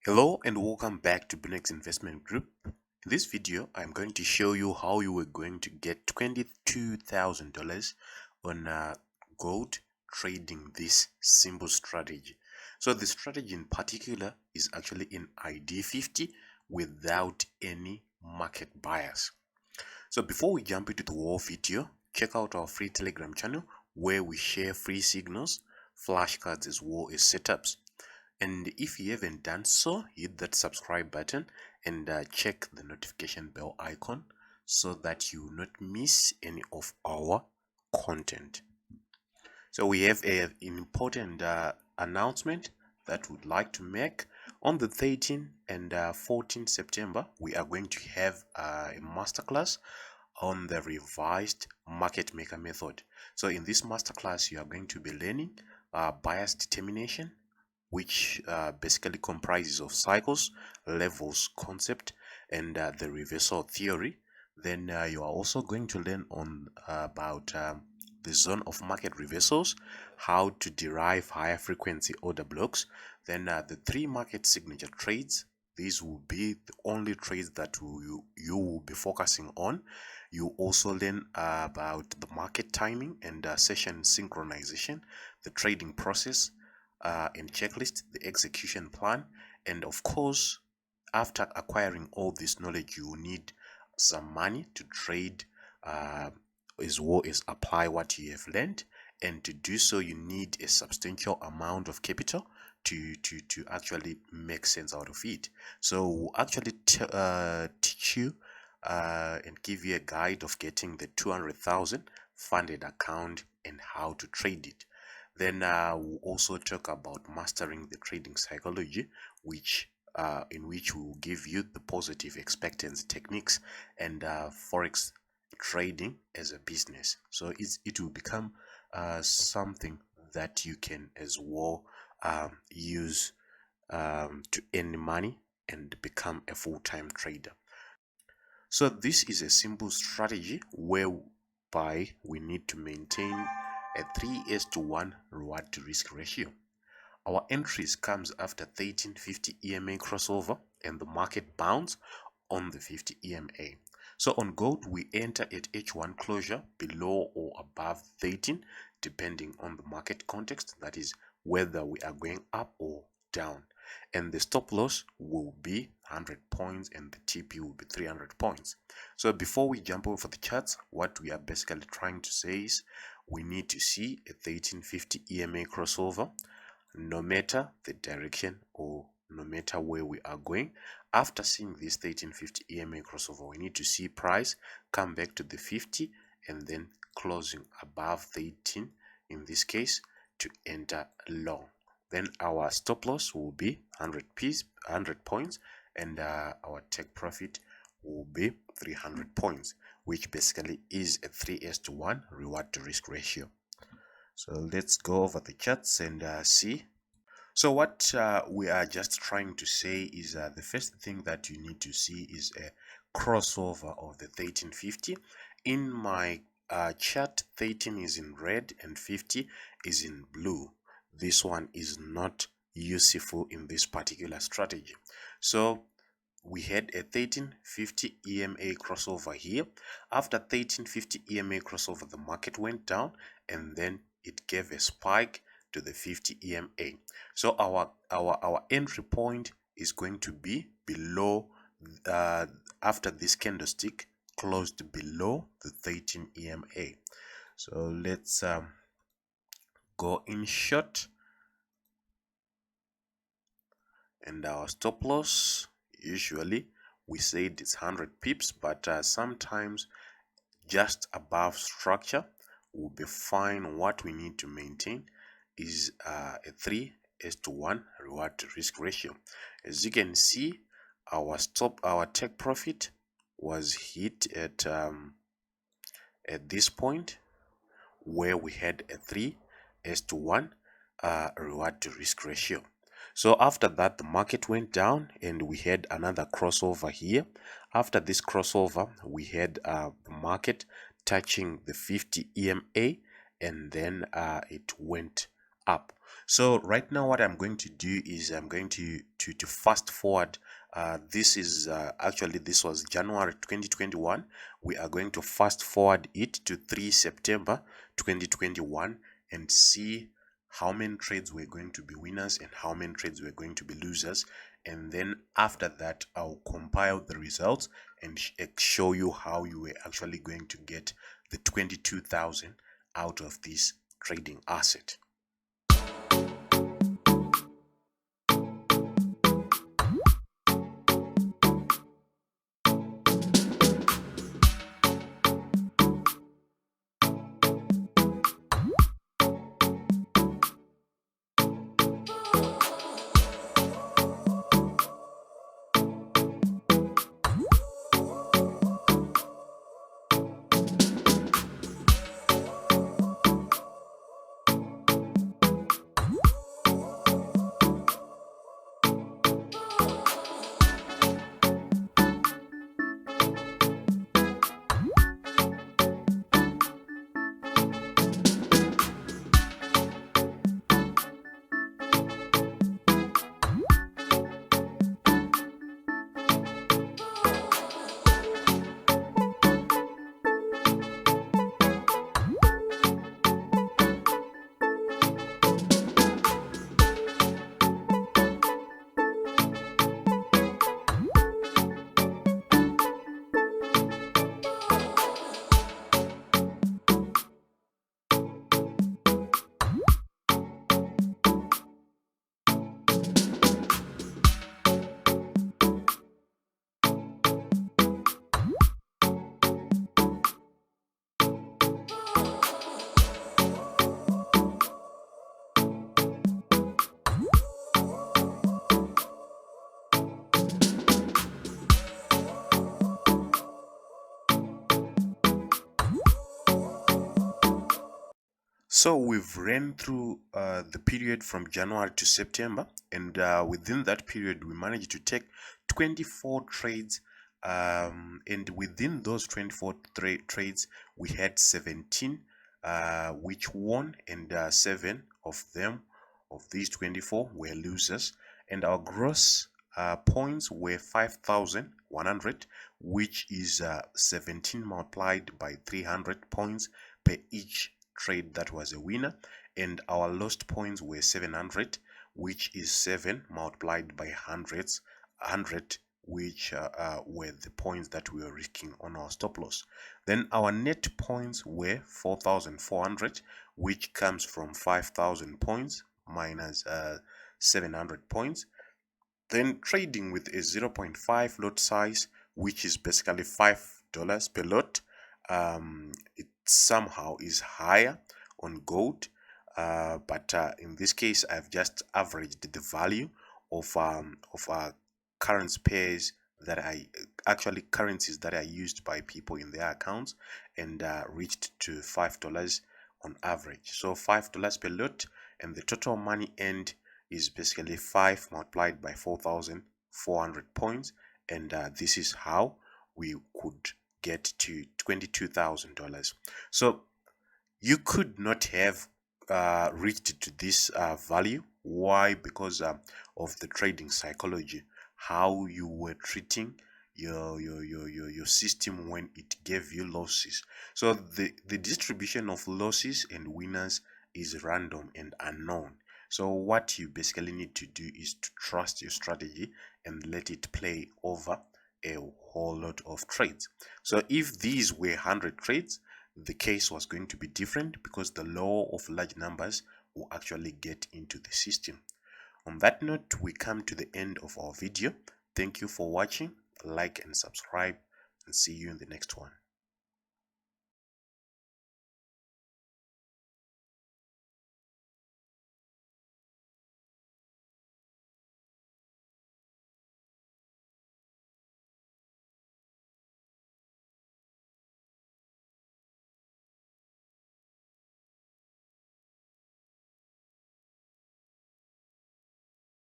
Hello and welcome back to Bunnex Investment Group. In this video, I'm going to show you how you were going to get $22,000 on gold trading this simple strategy. So the strategy in particular is actually in ID50 without any market bias. So before we jump into the whole video, check out our free Telegram channel where we share free signals, flashcards as well as setups. And if you haven't done so, hit that subscribe button and check the notification bell icon so that you will not miss any of our content. So we have an important announcement that we'd like to make. On the 13th and 14th September, we are going to have a masterclass on the revised market maker method. So in this masterclass, you are going to be learning bias determination, which basically comprises of cycles, levels concept, and the reversal theory. Then you are also going to learn on about the zone of market reversals, how to derive higher frequency order blocks, then the three market signature trades. These will be the only trades that you will be focusing on. You also learn about the market timing and session synchronization, the trading process, and checklist, the execution plan, and of course, after acquiring all this knowledge, you need some money to trade as well as apply what you have learned. And to do so, you need a substantial amount of capital to actually make sense out of it. So we'll actually teach you and give you a guide of getting the 200,000 funded account and how to trade it. Then we'll also talk about mastering the trading psychology, which in which we will give you the positive expectancy techniques and forex trading as a business. So it will become something that you can as well use to earn money and become a full-time trader. So this is a simple strategy whereby we need to maintain a 3:1 reward to risk ratio. Our entries comes after 1350 EMA crossover and the market bounce on the 50 EMA. So on gold, we enter at H1 closure below or above 13 depending on the market context, that is whether we are going up or down. And the stop loss will be 100 points and the TP will be 300 points. So before we jump over the charts, what we are basically trying to say is we need to see a 1350 EMA crossover no matter the direction or no matter where we are going. After seeing this 1350 EMA crossover, we need to see price come back to the 50 and then closing above 13 in this case to enter long. Then our stop loss will be 100 points, and our take profit will be 300 points, which basically is a 3:1 reward to risk ratio. So let's go over the charts and see. So what we are just trying to say is the first thing that you need to see is a crossover of the 1350. In my chart, 13 is in red and 50 is in blue. This one is not useful in this particular strategy. So we had a 1350 EMA crossover here. After 1350 EMA crossover, the market went down and then it gave a spike to the 50 EMA. So our entry point is going to be below after this candlestick closed below the 13 EMA. So let's go in short, and our stop loss, usually we said it's 100 pips, but sometimes just above structure will be fine. What we need to maintain is a 3:1 reward to risk ratio. As you can see, our take profit was hit at this point where we had a 3:1 reward to risk ratio. So after that, the market went down and we had another crossover here. After this crossover, we had the market touching the 50 EMA, and then it went up. So right now what I'm going to do is I'm going to fast forward. This is actually, this was January 2021. We are going to fast forward it to 3 September 2021 and see how many trades were going to be winners and how many trades were going to be losers. And then after that, I'll compile the results and show you how you were actually going to get the 22,000 out of this trading asset. So we've ran through the period from January to September, and within that period we managed to take 24 trades, and within those 24 trades we had 17 which won, and 7 of them, of these 24, were losers, and our gross points were 5,100, which is 17 multiplied by 300 points per each trade that was a winner, and our lost points were 700, which is 7 multiplied by 100, which were the points that we were risking on our stop loss. Then our net points were 4,400, which comes from 5,000 points minus 700 points. Then trading with a 0.5 lot size, which is basically $5 per lot, it somehow is higher on gold, but in this case I've just averaged the value of currency pairs that currencies that are used by people in their accounts, and reached to $5 on average. So $5 per lot, and the total money earned is basically 5 multiplied by 4,400 points, and this is how we could get to $22,000. So you could not have reached to this value. Why? Because of the trading psychology, how you were treating your system when it gave you losses. So the distribution of losses and winners is random and unknown. So what you basically need to do is to trust your strategy and let it play over a whole lot of trades. So if these were 100 trades, the case was going to be different, because the law of large numbers will actually get into the system. On that note, we come to the end of our video. Thank you for watching. Like and subscribe, and see you in the next one.